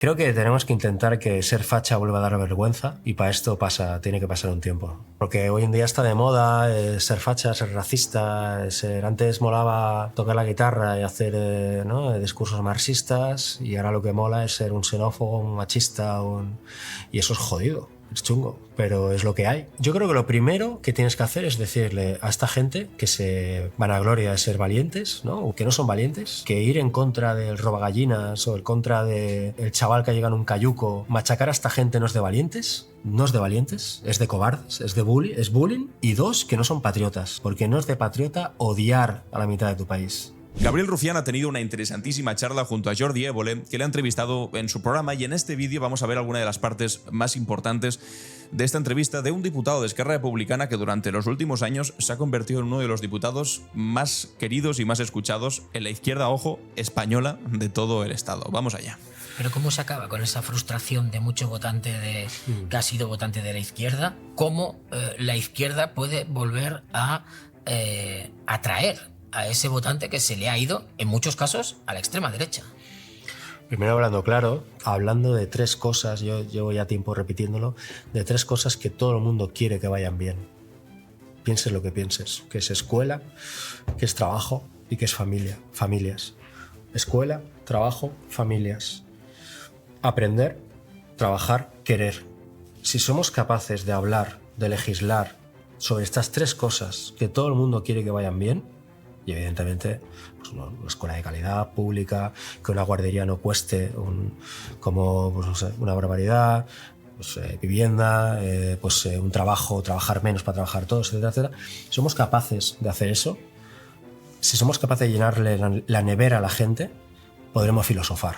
Creo que tenemos que intentar que ser facha vuelva a dar vergüenza y para esto tiene que pasar un tiempo. Porque hoy en día está de moda ser facha, ser racista, antes molaba tocar la guitarra y hacer ¿no? discursos marxistas y ahora lo que mola es ser un xenófobo, un machista, y eso es jodido. Es chungo, pero es lo que hay. Yo creo que lo primero que tienes que hacer es decirle a esta gente que se vanagloria de ser valientes, ¿no? O que no son valientes, que ir en contra del robagallinas o en contra del chaval que llega en un cayuco, machacar a esta gente no es de valientes. No es de valientes, es de cobardes, es bullying. Y dos, que no son patriotas, porque no es de patriota odiar a la mitad de tu país. Gabriel Rufián ha tenido una interesantísima charla junto a Jordi Évole, que le ha entrevistado en su programa, y en este vídeo vamos a ver alguna de las partes más importantes de esta entrevista de un diputado de Esquerra Republicana que durante los últimos años se ha convertido en uno de los diputados más queridos y más escuchados en la izquierda, ojo, española de todo el estado. Vamos allá. Pero ¿cómo se acaba con esa frustración de mucho votante que ha sido votante de la izquierda? ¿Cómo la izquierda puede volver a atraer a ese votante que se le ha ido, en muchos casos, a la extrema derecha? Primero hablando claro, hablando de tres cosas, yo llevo ya tiempo repitiéndolo, de tres cosas que todo el mundo quiere que vayan bien. Pienses lo que pienses, que es escuela, que es trabajo y que es familias. Escuela, trabajo, familias. Aprender, trabajar, querer. Si somos capaces de hablar, de legislar sobre estas tres cosas que todo el mundo quiere que vayan bien, y evidentemente pues una escuela de calidad pública, que una guardería no cueste una barbaridad, vivienda, un trabajar menos para trabajar todos, etcétera, etcétera. Somos capaces de hacer eso. Si somos capaces de llenarle la nevera a la gente, podremos filosofar.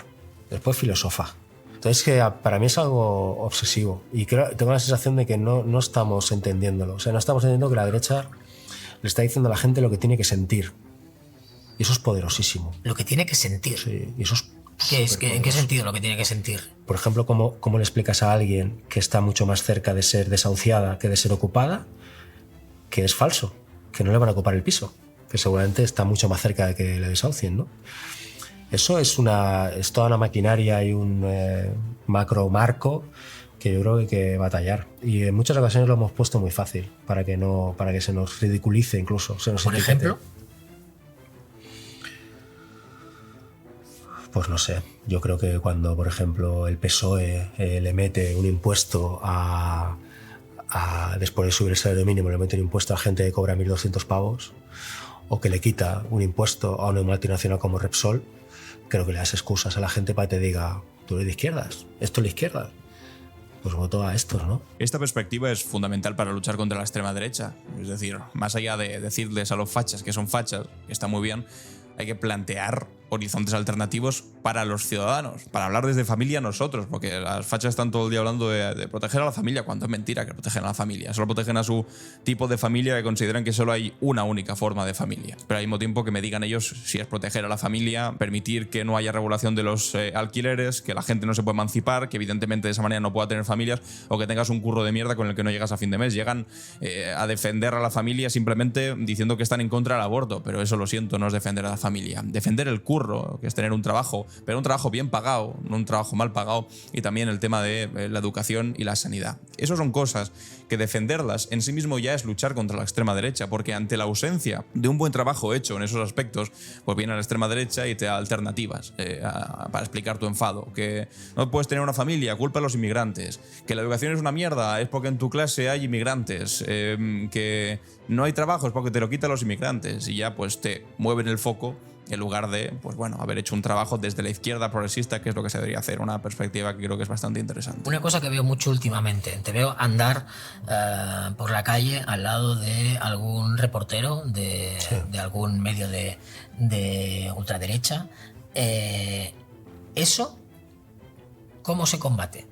Después filosofa. Entonces, que para mí es algo obsesivo y tengo la sensación de que no estamos entendiéndolo. O sea, no estamos entendiendo que la derecha le está diciendo a la gente lo que tiene que sentir. Y eso es poderosísimo. Lo que tiene que sentir. Sí, y eso es ¿En qué sentido lo que tiene que sentir? Por ejemplo, ¿cómo le explicas a alguien que está mucho más cerca de ser desahuciada que de ser ocupada que es falso, que no le van a ocupar el piso, que seguramente está mucho más cerca de que le desahucien, ¿no? Eso es toda una maquinaria y un macro marco que yo creo que hay que batallar. Y en muchas ocasiones lo hemos puesto muy fácil para que se nos ridiculice incluso. ¿Por ejemplo? Pues no sé. Yo creo que cuando, por ejemplo, el PSOE le mete un impuesto después de subir el salario mínimo, le mete un impuesto a gente que cobra 1.200 pavos, o que le quita un impuesto a una multinacional como Repsol, creo que le das excusas a la gente para que te diga, tú eres de izquierdas, esto es la izquierda. Pues voto a estos, ¿no? Esta perspectiva es fundamental para luchar contra la extrema derecha. Es decir, más allá de decirles a los fachas que son fachas, que está muy bien, hay que plantear horizontes alternativos para los ciudadanos, para hablar desde familia nosotros, porque las fachas están todo el día hablando de proteger a la familia, cuando es mentira que protegen a la familia. Solo protegen a su tipo de familia, que consideran que solo hay una única forma de familia. Pero al mismo tiempo que me digan ellos si es proteger a la familia, permitir que no haya regulación de los alquileres, que la gente no se puede emancipar, que evidentemente de esa manera no pueda tener familias, o que tengas un curro de mierda con el que no llegas a fin de mes. Llegan a defender a la familia simplemente diciendo que están en contra del aborto, pero eso, lo siento, no es defender a la familia. Defender el curro, que es tener un trabajo, pero un trabajo bien pagado, no un trabajo mal pagado, y también el tema de la educación y la sanidad. Esas son cosas que defenderlas en sí mismo ya es luchar contra la extrema derecha, porque ante la ausencia de un buen trabajo hecho en esos aspectos, pues viene a la extrema derecha y te da alternativas para explicar tu enfado. Que no puedes tener una familia, culpa a los inmigrantes. Que la educación es una mierda, es porque en tu clase hay inmigrantes. Que no hay trabajo, es porque te lo quitan los inmigrantes. Y ya pues te mueven el foco en lugar de, pues bueno, haber hecho un trabajo desde la izquierda progresista, que es lo que se debería hacer. Una perspectiva que creo que es bastante interesante. Una cosa que veo mucho últimamente, te veo andar por la calle al lado de algún reportero de algún medio de ultraderecha. ¿Eso cómo se combate?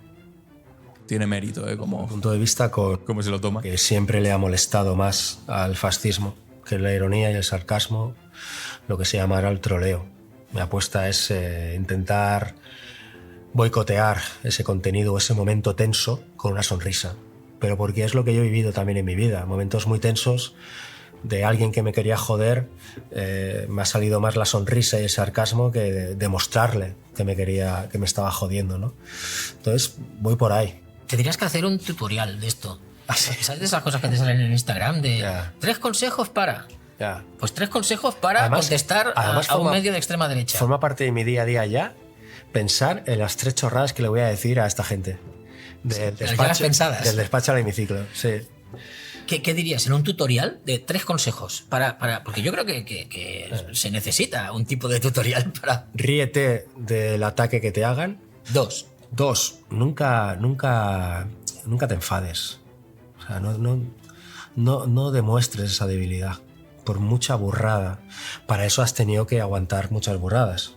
Tiene mérito, como punto de vista cómo se lo toma. Que siempre le ha molestado más al fascismo que la ironía y el sarcasmo, lo que se llamará el troleo. Mi apuesta es intentar boicotear ese contenido, ese momento tenso con una sonrisa, pero porque es lo que yo he vivido también en mi vida, momentos muy tensos de alguien que me quería joder, me ha salido más la sonrisa y el sarcasmo que demostrarle que me estaba jodiendo, ¿no? Entonces, voy por ahí. Tendrías que hacer un tutorial de esto. ¿Ah, sí? ¿Sabes de esas cosas que te salen en Instagram? De Ya. 3 consejos para... Ya. Pues 3 consejos para contestar a un medio de extrema derecha. Forma parte de mi día a día ya pensar en las 3 chorradas que le voy a decir a esta gente. Del despacho, del despacho al hemiciclo, sí. ¿Qué dirías? ¿En un tutorial de 3 consejos? Porque yo creo que se necesita un tipo de tutorial para... Ríete del ataque que te hagan. 2. 2. Nunca te enfades. O sea, no demuestres esa debilidad. Por mucha burrada. Para eso has tenido que aguantar muchas burradas.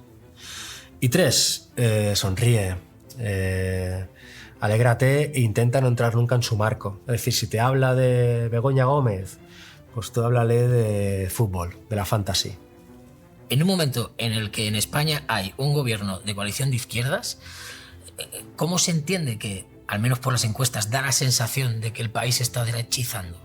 Y 3. Sonríe. Alégrate e intenta no entrar nunca en su marco. Es decir, si te habla de Begoña Gómez, pues tú háblale de fútbol, de la fantasy. En un momento en el que en España hay un gobierno de coalición de izquierdas, ¿cómo se entiende que, al menos por las encuestas, da la sensación de que el país está derechizando?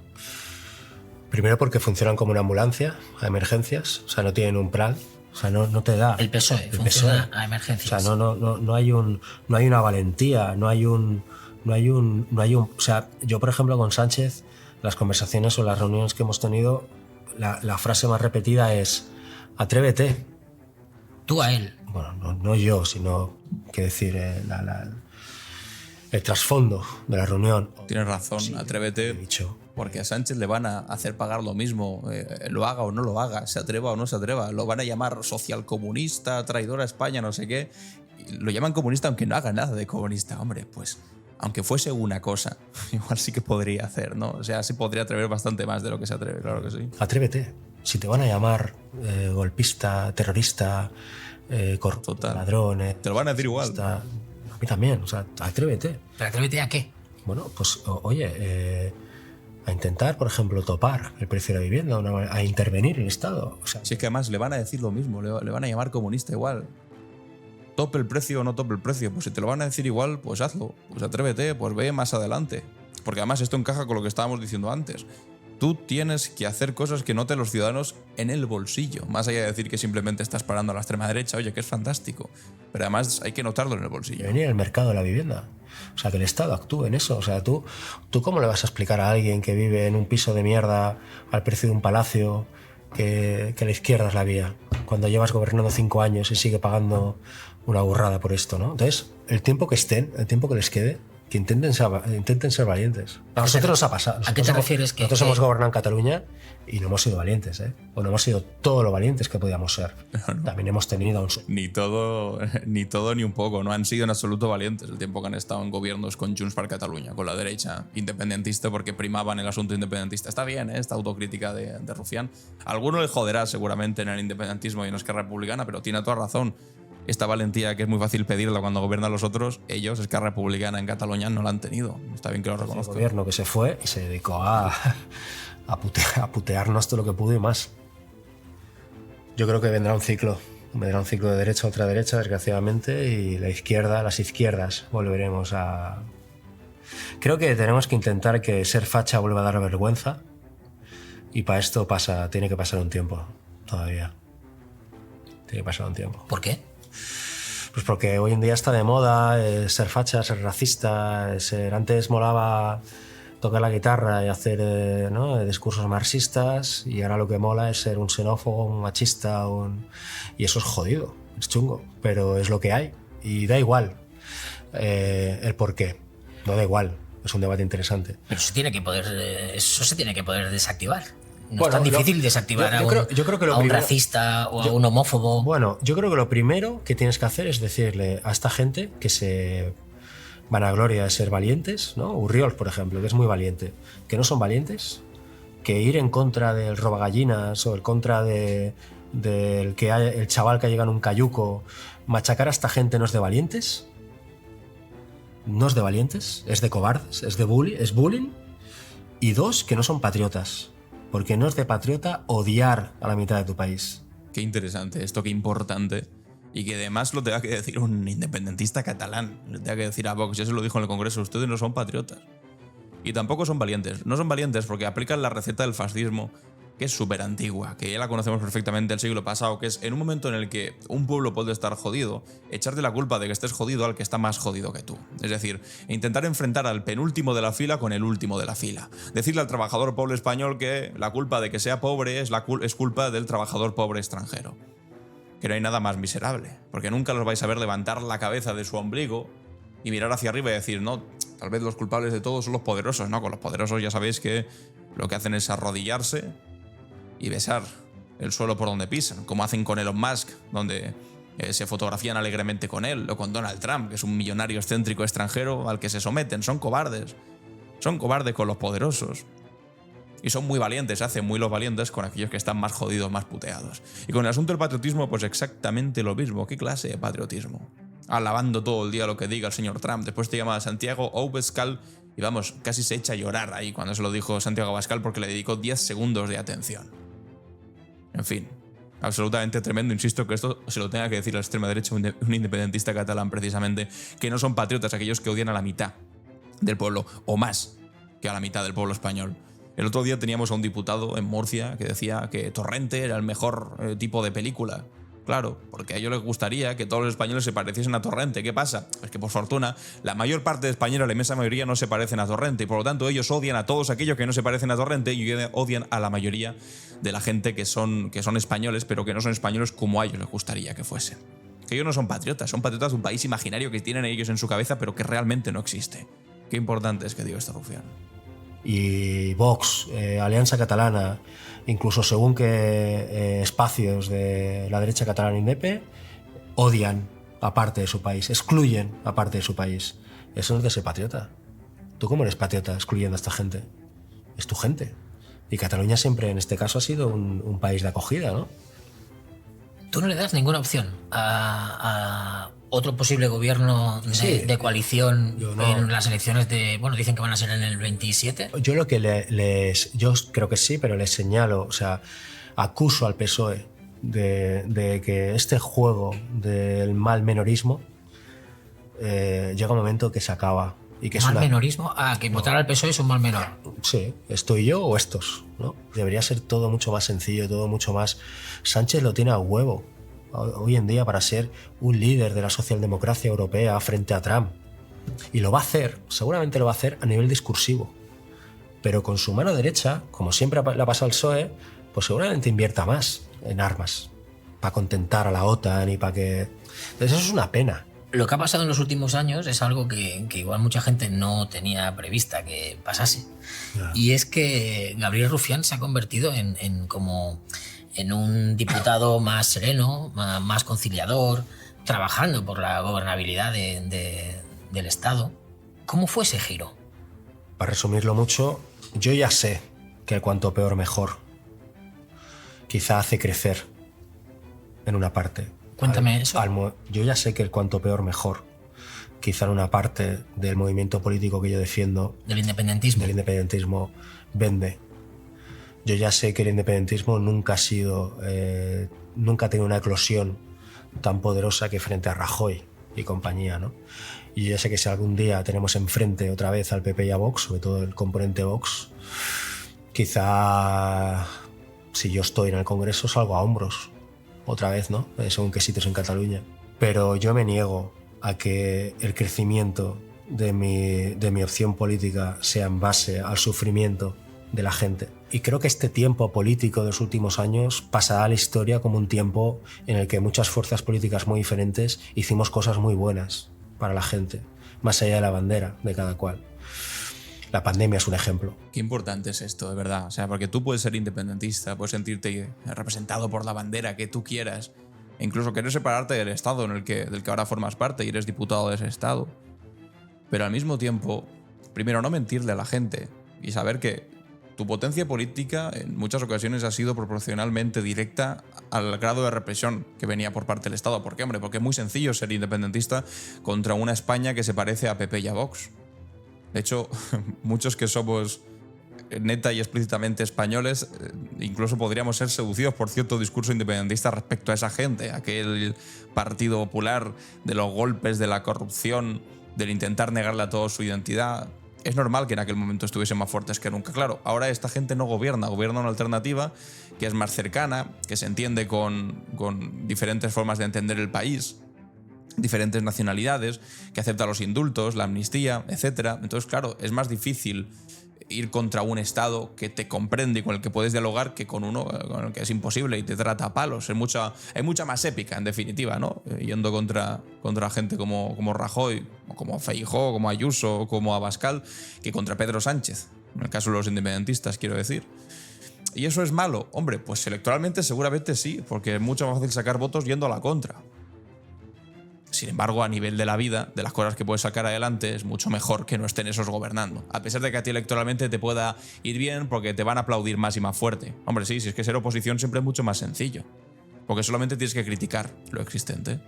Primero porque funcionan como una ambulancia a emergencias, o sea, no tienen un plan. O sea, no te da. El PSOE funciona a emergencias. O sea, no hay una valentía, no hay un. O sea, yo, por ejemplo, con Sánchez, las conversaciones o las reuniones que hemos tenido, la frase más repetida es: atrévete. Tú a él. Bueno, no yo, sino, que decir, el trasfondo de la reunión. Tienes razón, Sí, atrévete. he dicho. Porque a Sánchez le van a hacer pagar lo mismo, lo haga o no lo haga, se atreva o no se atreva. Lo van a llamar socialcomunista, traidor a España, no sé qué. Y lo llaman comunista aunque no haga nada de comunista. Hombre, pues aunque fuese una cosa, igual sí que podría hacer, ¿no? O sea, sí podría atrever bastante más de lo que se atreve, claro que sí. Atrévete. Si te van a llamar golpista, terrorista, corrupto, Total. ladrón... Te lo van a decir igual. a mí también, o sea, atrévete. ¿Pero atrévete a qué? Bueno, pues oye, a intentar, por ejemplo, topar el precio de la vivienda, a intervenir el Estado. O sea, Si es que además le van a decir lo mismo, le van a llamar comunista igual. Tope el precio o no tope el precio, pues si te lo van a decir igual, pues hazlo. Pues atrévete, pues ve más adelante. Porque además esto encaja con lo que estábamos diciendo antes. Tú tienes que hacer cosas que noten los ciudadanos en el bolsillo. Más allá de decir que simplemente estás parando a la extrema derecha, oye, que es fantástico. Pero además hay que notarlo en el bolsillo. venir al mercado de la vivienda. O sea, que el Estado actúe en eso. O sea, ¿tú cómo le vas a explicar a alguien que vive en un piso de mierda al precio de un palacio que la izquierda es la vía? Cuando llevas gobernando 5 años y sigue pagando una burrada por esto, ¿no? Entonces, el tiempo que estén, el tiempo que les quede, que intenten ser valientes. A nosotros nos ha pasado. ¿A qué te refieres? Nosotros hemos gobernado en Cataluña y no hemos sido valientes, ¿eh? O no hemos sido todo lo valientes que podíamos ser. No. También hemos tenido un... Ni todo ni un poco. No han sido en absoluto valientes el tiempo que han estado en gobiernos con Junts per Catalunya, con la derecha independentista, porque primaban el asunto independentista. Está bien, esta autocrítica de Rufián. A alguno le joderá seguramente en el independentismo y en Esquerra Republicana, pero tiene toda razón. Esta valentía que es muy fácil pedirla cuando gobiernan los otros, ellos, Esquerra Republicana en Cataluña, no la han tenido. Está bien que lo El reconozcan. gobierno que se fue y se dedicó a putearnos todo lo que pudo y más. Yo creo que vendrá un ciclo de derecha a otra derecha, desgraciadamente, y las izquierdas volveremos a... Creo que tenemos que intentar que ser facha vuelva a dar vergüenza, y para esto tiene que pasar un tiempo todavía. Tiene que pasar un tiempo. ¿Por qué? Pues porque hoy en día está de moda ser facha, ser racista, antes molaba tocar la guitarra y hacer discursos marxistas, y ahora lo que mola es ser un xenófobo, un machista, y eso es jodido, es chungo, pero es lo que hay y da igual el por qué, no da igual, es un debate interesante. Pero eso se tiene que poder desactivar. No Bueno, es tan difícil desactivar yo creo que lo a un primero- racista o a un homófobo. Bueno, yo creo que lo primero que tienes que hacer es decirle a esta gente que se vanagloria de ser valientes, ¿no? Urriols, por ejemplo, que es muy valiente, que no son valientes, que ir en contra del robagallinas o en contra del el chaval que llega en un cayuco, machacar a esta gente no es de valientes. No es de valientes, es de cobardes, es bullying. Y 2, que no son patriotas. Porque no es de patriota odiar a la mitad de tu país. Qué interesante esto, qué importante. Y que además lo tenga que decir un independentista catalán. Le tenga que decir a Vox, ya se lo dijo en el Congreso, ustedes no son patriotas. Y tampoco son valientes. No son valientes porque aplican la receta del fascismo que es súper antigua, que ya la conocemos perfectamente del siglo pasado, que es en un momento en el que un pueblo puede estar jodido, echarte la culpa de que estés jodido al que está más jodido que tú. Es decir, intentar enfrentar al penúltimo de la fila con el último de la fila. Decirle al trabajador pobre español que la culpa de que sea pobre es culpa del trabajador pobre extranjero. Que no hay nada más miserable, porque nunca los vais a ver levantar la cabeza de su ombligo y mirar hacia arriba y decir, no, tal vez los culpables de todo son los poderosos, ¿no? Con los poderosos ya sabéis que lo que hacen es arrodillarse y besar el suelo por donde pisan, como hacen con Elon Musk, donde se fotografían alegremente con él, o con Donald Trump, que es un millonario excéntrico extranjero al que se someten. Son cobardes con los poderosos. Y son muy valientes, hacen muy los valientes con aquellos que están más jodidos, más puteados. Y con el asunto del patriotismo, pues exactamente lo mismo. ¿Qué clase de patriotismo? Alabando todo el día lo que diga el señor Trump. Después te llama a Santiago Abascal y vamos, casi se echa a llorar ahí cuando se lo dijo Santiago Abascal porque le dedicó 10 segundos de atención. En fin, absolutamente tremendo. Insisto que esto se lo tenga que decir a la extrema derecha, un independentista catalán precisamente, que no son patriotas aquellos que odian a la mitad del pueblo, o más que a la mitad del pueblo español. El otro día teníamos a un diputado en Murcia que decía que Torrente era el mejor tipo de película. Claro, porque a ellos les gustaría que todos los españoles se pareciesen a Torrente. ¿Qué pasa? Pues que por fortuna la mayor parte de españoles, la inmensa mayoría, no se parecen a Torrente y por lo tanto ellos odian a todos aquellos que no se parecen a Torrente y odian a la mayoría de la gente que son españoles, pero que no son españoles como a ellos les gustaría que fuesen. Que ellos no son patriotas de un país imaginario que tienen ellos en su cabeza pero que realmente no existe. Qué importante es que diga este rufián. Y Vox, Alianza Catalana, incluso según qué espacios de la derecha catalana indepe, odian a parte de su país, excluyen a parte de su país. Eso no es de ser patriota. ¿Tú cómo eres patriota excluyendo a esta gente? Es tu gente. Y Cataluña siempre, en este caso, ha sido un país de acogida, ¿no? Tú no le das ninguna opción a otro posible gobierno de coalición en las elecciones de... Bueno, dicen que van a ser en el 27. Yo lo que yo creo que sí, pero les señalo, o sea, acuso al PSOE de que este juego del mal menorismo llega un momento que se acaba. Y que ¿Mal menorismo? Que votar al PSOE es un mal menor. Sí, ¿estoy yo o estos? ¿No? Debería ser todo mucho más sencillo, todo mucho más... Sánchez lo tiene a huevo hoy en día para ser un líder de la socialdemocracia europea frente a Trump. Y lo va a hacer, seguramente lo va a hacer a nivel discursivo. Pero con su mano derecha, como siempre le ha pasado al PSOE, pues seguramente invierta más en armas para contentar a la OTAN y para que... Entonces eso es una pena. Lo que ha pasado en los últimos años es algo que igual mucha gente no tenía prevista que pasase. Yeah. Y es que Gabriel Rufián se ha convertido en un diputado más sereno, más conciliador, trabajando por la gobernabilidad del Estado. ¿Cómo fue ese giro? Para resumirlo mucho, yo ya sé que cuanto peor mejor quizá hace crecer en una parte. Cuéntame eso. Yo ya sé que el cuanto peor mejor, quizá en una parte del movimiento político que yo defiendo, del independentismo, vende. Yo ya sé que el independentismo nunca ha tenido una eclosión tan poderosa que frente a Rajoy y compañía, ¿no? Y yo ya sé que si algún día tenemos enfrente otra vez al PP y a Vox, sobre todo el componente Vox, quizá si yo estoy en el Congreso salgo a hombros. Otra vez, ¿no? Según qué sitios en Cataluña. Pero yo me niego a que el crecimiento de mi opción política sea en base al sufrimiento de la gente. Y creo que este tiempo político de los últimos años pasará a la historia como un tiempo en el que muchas fuerzas políticas muy diferentes hicimos cosas muy buenas para la gente, más allá de la bandera de cada cual. La pandemia es un ejemplo. Qué importante es esto, de verdad. O sea, porque tú puedes ser independentista, puedes sentirte representado por la bandera que tú quieras, e incluso querer separarte del Estado del que ahora formas parte y eres diputado de ese Estado. Pero al mismo tiempo, primero, no mentirle a la gente y saber que tu potencia política en muchas ocasiones ha sido proporcionalmente directa al grado de represión que venía por parte del Estado. ¿Por qué, hombre? Porque es muy sencillo ser independentista contra una España que se parece a PP y a Vox. De hecho, muchos que somos neta y explícitamente españoles, incluso podríamos ser seducidos por cierto discurso independentista respecto a esa gente, aquel Partido Popular de los golpes, de la corrupción, del intentar negarle a todos su identidad. es normal que en aquel momento estuviesen más fuertes que nunca. Claro, ahora esta gente no gobierna una alternativa que es más cercana, que se entiende con diferentes formas de entender el país, diferentes nacionalidades, que acepta los indultos, la amnistía, etc. Entonces, claro, es más difícil ir contra un Estado que te comprende y con el que puedes dialogar que con uno con el que es imposible y te trata a palos. Hay mucha más épica, en definitiva, ¿no? Yendo contra gente como Rajoy, o como Feijóo, como Ayuso, o como Abascal, que contra Pedro Sánchez, en el caso de los independentistas, quiero decir. ¿Y eso es malo? Hombre, pues electoralmente seguramente sí, porque es mucho más fácil sacar votos yendo a la contra. Sin embargo, a nivel de la vida, de las cosas que puedes sacar adelante, es mucho mejor que no estén esos gobernando. A pesar de que a ti electoralmente te pueda ir bien porque te van a aplaudir más y más fuerte. Hombre, sí, si es que ser oposición siempre es mucho más sencillo. Porque solamente tienes que criticar lo existente.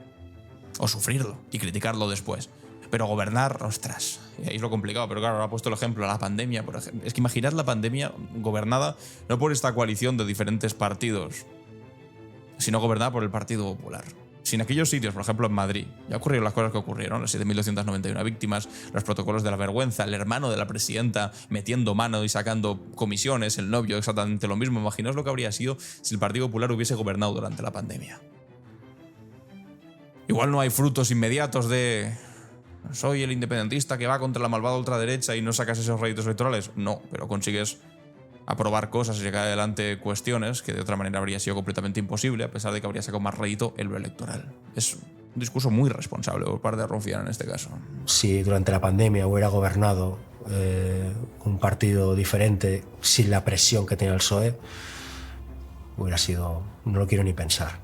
O sufrirlo y criticarlo después. Pero gobernar, ostras, y ahí es lo complicado. Pero claro, ahora ha puesto el ejemplo, la pandemia, por ejemplo. Es que imaginad la pandemia gobernada no por esta coalición de diferentes partidos, sino gobernada por el Partido Popular. Si en aquellos sitios, por ejemplo en Madrid, ya ocurrieron las cosas que ocurrieron, las 7.291 víctimas, los protocolos de la vergüenza, el hermano de la presidenta metiendo mano y sacando comisiones, el novio exactamente lo mismo. Imaginaos lo que habría sido si el Partido Popular hubiese gobernado durante la pandemia. Igual no hay frutos inmediatos de soy el independentista que va contra la malvada ultraderecha y no sacas esos réditos electorales. No, pero consigues aprobar cosas y sacar adelante cuestiones que de otra manera habría sido completamente imposible, a pesar de que habría sacado más rédito en lo electoral. Es un discurso muy responsable por parte de Rufián en este caso. Si durante la pandemia hubiera gobernado un partido diferente sin la presión que tenía el PSOE, hubiera sido... no lo quiero ni pensar.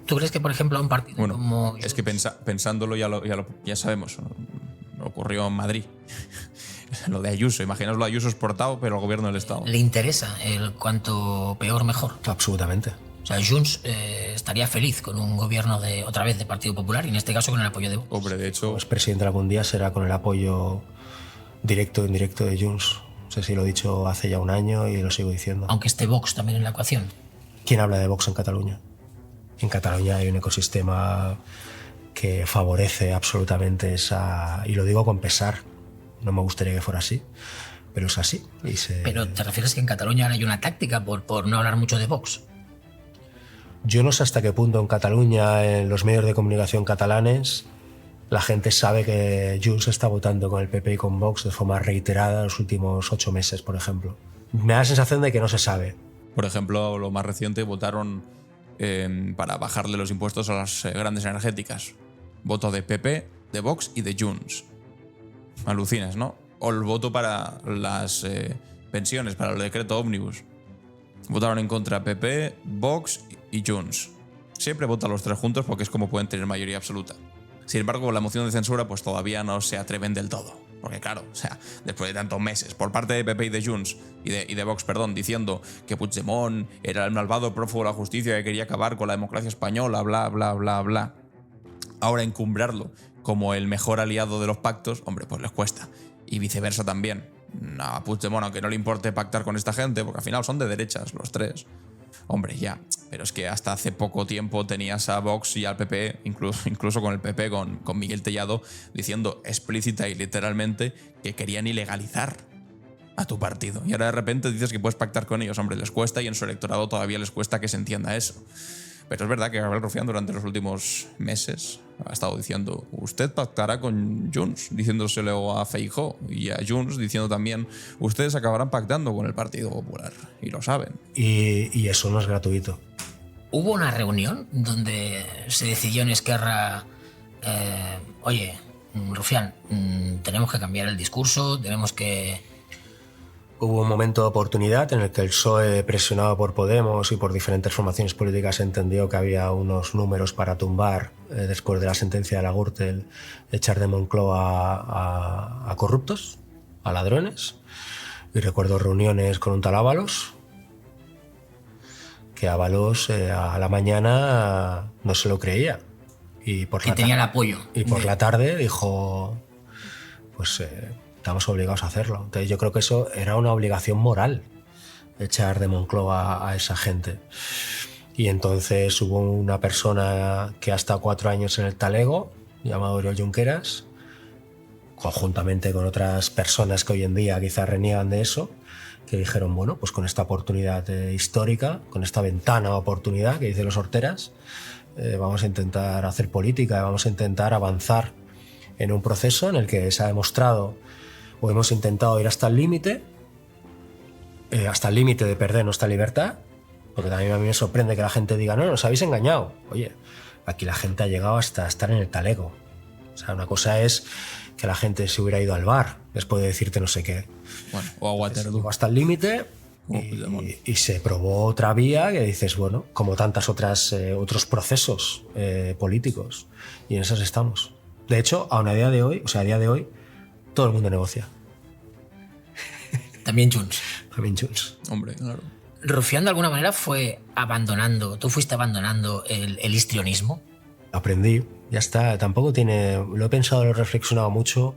¿Tú crees que, por ejemplo, un partido como... Es que pensándolo ya sabemos, ocurrió en Madrid. Lo de Ayuso, imaginaos lo de Ayuso exportado, pero al gobierno del Estado. ¿Le interesa el cuanto peor mejor? Absolutamente. O sea, Junts estaría feliz con un gobierno otra vez de Partido Popular y en este caso con el apoyo de Vox. Hombre, de hecho... Pues presidente algún día será con el apoyo directo o indirecto de Junts. No sé si lo he dicho hace ya un año y lo sigo diciendo. Aunque esté Vox también en la ecuación. ¿Quién habla de Vox en Cataluña? En Cataluña hay un ecosistema que favorece absolutamente esa... Y lo digo con pesar. No me gustaría que fuera así, pero es así. Pero ¿te refieres que en Cataluña ahora hay una táctica por no hablar mucho de Vox? Yo no sé hasta qué punto en Cataluña, en los medios de comunicación catalanes, la gente sabe que Junts está votando con el PP y con Vox de forma reiterada en los últimos 8 meses, por ejemplo. Me da la sensación de que no se sabe. Por ejemplo, lo más reciente, votaron para bajarle los impuestos a las grandes energéticas. Voto de PP, de Vox y de Junts. Alucinas, ¿no? O el voto para las pensiones, para el decreto ómnibus. Votaron en contra PP, Vox y Junts. Siempre votan los tres juntos porque es como pueden tener mayoría absoluta. Sin embargo, con la moción de censura pues todavía no se atreven del todo. Porque claro, o sea, después de tantos meses, por parte de PP y de Junts, y de Vox, perdón, diciendo que Puigdemont era el malvado prófugo de la justicia que quería acabar con la democracia española, bla, bla, bla, bla. Ahora encumbrarlo como el mejor aliado de los pactos, hombre, pues les cuesta. Y viceversa también. A Puigdemont, aunque no le importe pactar con esta gente, porque al final son de derechas los tres. Hombre, ya. Pero es que hasta hace poco tiempo tenías a Vox y al PP, incluso con el PP, con Miguel Tellado, diciendo explícita y literalmente que querían ilegalizar a tu partido. Y ahora de repente dices que puedes pactar con ellos. Hombre, les cuesta y en su electorado todavía les cuesta que se entienda eso. Pero es verdad que Gabriel Rufián durante los últimos meses ha estado diciendo usted pactará con Junts, diciéndoselo a Feijóo, y a Junts diciendo también ustedes acabarán pactando con el Partido Popular, y lo saben. Y eso no es gratuito. Hubo una reunión donde se decidió en Esquerra, oye, Rufián, tenemos que cambiar el discurso, tenemos que... Hubo un momento de oportunidad en el que el PSOE, presionado por Podemos y por diferentes formaciones políticas, entendió que había unos números para tumbar, después de la sentencia de la Gürtel, echar de Moncloa a corruptos, a ladrones. Y recuerdo reuniones con un tal Ábalos, que Ábalos a la mañana no se lo creía. Y por que tenía el apoyo. Y por la tarde dijo, pues... estamos obligados a hacerlo. Entonces yo creo que eso era una obligación moral, echar de Moncloa a esa gente. Y entonces hubo una persona que ha estado 4 años en el talego, llamado Oriol Junqueras, conjuntamente con otras personas que hoy en día quizás reniegan de eso, que dijeron, bueno, pues con esta oportunidad histórica, con esta ventana de oportunidad que dicen los horteras, vamos a intentar hacer política, vamos a intentar avanzar en un proceso en el que se ha demostrado o hemos intentado ir hasta el límite de perder nuestra libertad, porque también a mí me sorprende que la gente diga, no, nos habéis engañado. Oye, aquí la gente ha llegado hasta estar en el talego. O sea, una cosa es que la gente se hubiera ido al bar después de decirte no sé qué. Bueno, o a Waterloo. Llegó hasta el límite y se probó otra vía que dices, bueno, como tantas otras otros procesos políticos. Y en esas estamos. De hecho, a día de hoy, todo el mundo negocia. También Junts. También Junts. Hombre, claro. Rufián de alguna manera tú fuiste abandonando el histrionismo. Aprendí, ya está, tampoco tiene, lo he pensado, lo he reflexionado mucho.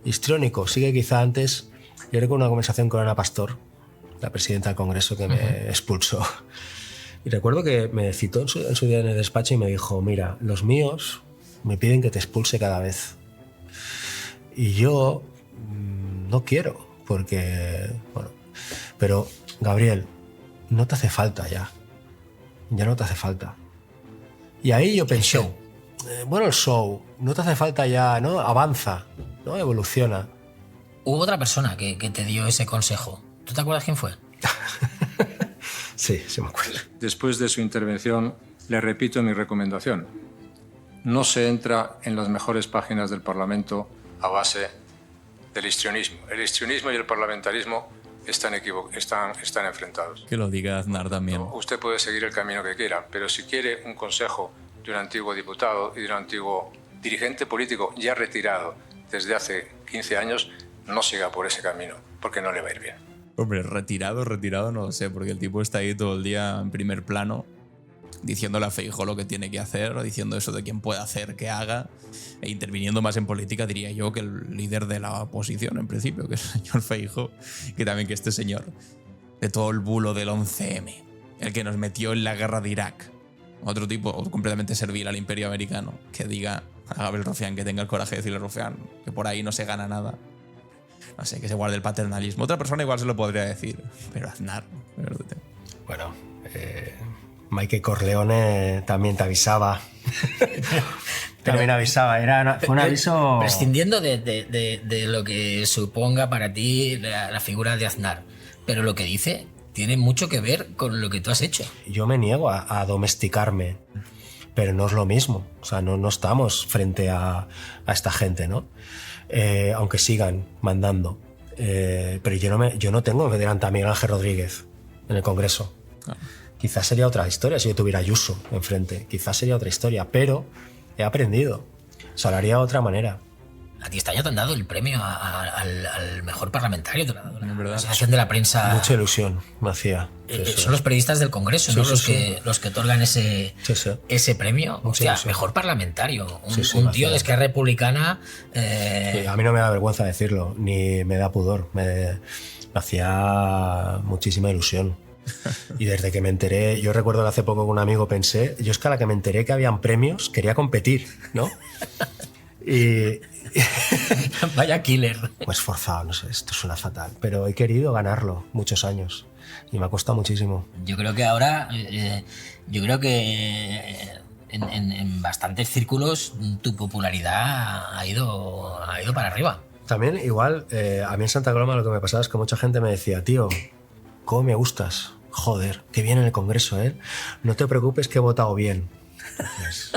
Histriónico, sigue quizá antes, yo recuerdo una conversación con Ana Pastor, la presidenta del Congreso, que me expulsó. Y recuerdo que me citó en su día en el despacho y me dijo, mira, los míos me piden que te expulse cada vez. Y yo no quiero, porque, bueno, pero Gabriel, no te hace falta ya no te hace falta. Y ahí yo pensé, el show, no te hace falta ya, ¿no? Avanza, ¿no? Evoluciona. Hubo otra persona que te dio ese consejo. ¿Tú te acuerdas quién fue? Sí, me acuerdo. Después de su intervención, le repito mi recomendación. No se entra en las mejores páginas del Parlamento a base del histrionismo. El histrionismo y el parlamentarismo están enfrentados. Que lo diga Aznar también. Usted puede seguir el camino que quiera, pero si quiere un consejo de un antiguo diputado y de un antiguo dirigente político ya retirado desde hace 15 años, no siga por ese camino, porque no le va a ir bien. Hombre, retirado no lo sé, porque el tipo está ahí todo el día en primer plano, diciéndole a Feijóo lo que tiene que hacer, diciendo eso de quién puede hacer, que haga, e interviniendo más en política, diría yo, que el líder de la oposición, en principio, que es el señor Feijóo, que también que este señor, de todo el bulo del 11M, el que nos metió en la guerra de Irak, otro tipo completamente servil al imperio americano, que diga a Gabriel Rufián, que tenga el coraje de decirle a Rufián que por ahí no se gana nada. No sé, que se guarde el paternalismo. Otra persona igual se lo podría decir, pero Aznar. Bueno, Michael Corleone también te avisaba. También avisaba. Fue un aviso. Prescindiendo de lo que suponga para ti la figura de Aznar, pero lo que dice tiene mucho que ver con lo que tú has hecho. Yo me niego a domesticarme, pero no es lo mismo. O sea, no estamos frente a esta gente, ¿no? Aunque sigan mandando. Pero yo no tengo delante a Miguel Ángel Rodríguez en el Congreso. Claro. Quizás sería otra historia si yo tuviera a Ayuso enfrente. Quizás sería otra historia, pero he aprendido. O sea, lo haría de otra manera. A ti este año te han dado el premio al mejor parlamentario, te lo ha dado la ¿verdad? Asociación de la Prensa. Mucha ilusión me hacía. Son los periodistas del Congreso, ¿no? Los que otorgan ese premio. Hostia, mejor parlamentario. Un tío de Esquerra Republicana. Sí, a mí no me da vergüenza decirlo, ni me da pudor. Me hacía muchísima ilusión. Y desde que me enteré, yo recuerdo que hace poco con un amigo pensé, yo es que a la que me enteré que habían premios, quería competir, ¿no? Y vaya killer. Pues forzado, no sé, esto suena fatal, pero he querido ganarlo muchos años y me ha costado muchísimo. Yo creo que ahora, en bastantes círculos tu popularidad ha ido para arriba. También igual, a mí en Santa Coloma lo que me pasaba es que mucha gente me decía, tío, ¿cómo me gustas? Joder, qué bien en el Congreso, ¿eh? No te preocupes que he votado bien. Pues,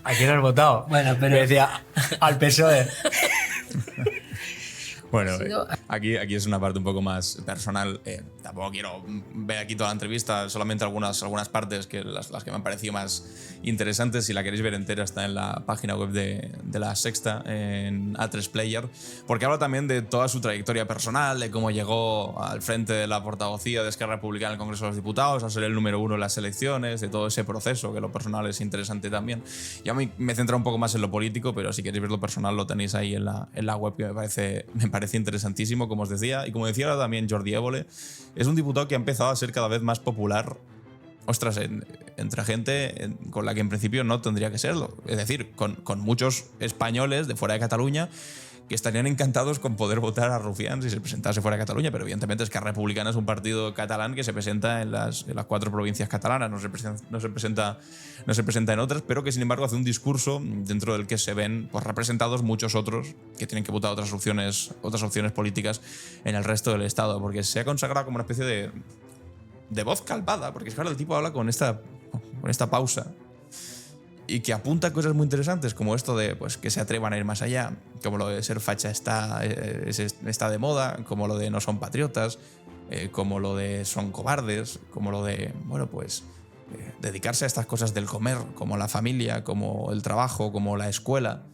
¿a quién has votado? Bueno, pero... Me decía, al PSOE. Bueno, aquí es una parte un poco más personal. Tampoco quiero ver aquí toda la entrevista, solamente algunas partes que las que me han parecido más interesantes. Si la queréis ver entera está en la página web de La Sexta, en A3 Player, porque habla también de toda su trayectoria personal, de cómo llegó al frente de la portavocía de Esquerra Republicana en el Congreso de los Diputados, a ser el número 1 en las elecciones, de todo ese proceso, que lo personal es interesante también. Y a mí me centra un poco más en lo político, pero si queréis ver lo personal lo tenéis ahí en la web, que me parece interesantísimo, como os decía. Y como decía ahora también Jordi Évole, es un diputado que ha empezado a ser cada vez más popular ostras, entre gente con la que en principio no tendría que serlo. Es decir, con muchos españoles de fuera de Cataluña que estarían encantados con poder votar a Rufián si se presentase fuera de Cataluña, pero evidentemente Esquerra Republicana es un partido catalán que se presenta en las 4 provincias catalanas, no se presenta en otras, pero que sin embargo hace un discurso dentro del que se ven pues, representados muchos otros que tienen que votar otras opciones políticas en el resto del Estado, porque se ha consagrado como una especie de voz calvada, porque claro, el tipo habla con esta pausa y que apunta cosas muy interesantes como esto de pues, que se atrevan a ir más allá, como lo de ser facha está de moda, como lo de no son patriotas, como lo de son cobardes, como lo de, bueno, pues dedicarse a estas cosas del comer, como la familia, como el trabajo, como la escuela,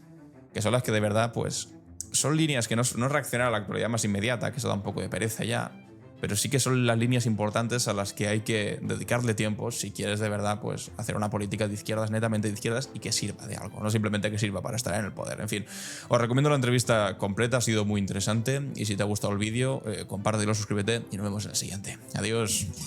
que son las que de verdad pues son líneas que no reaccionan a la actualidad más inmediata, que eso da un poco de pereza ya, pero sí que son las líneas importantes a las que hay que dedicarle tiempo si quieres de verdad pues, hacer una política de izquierdas, netamente de izquierdas, y que sirva de algo, no simplemente que sirva para estar en el poder. En fin, os recomiendo la entrevista completa, ha sido muy interesante, y si te ha gustado el vídeo, compártelo, suscríbete y nos vemos en el siguiente. Adiós.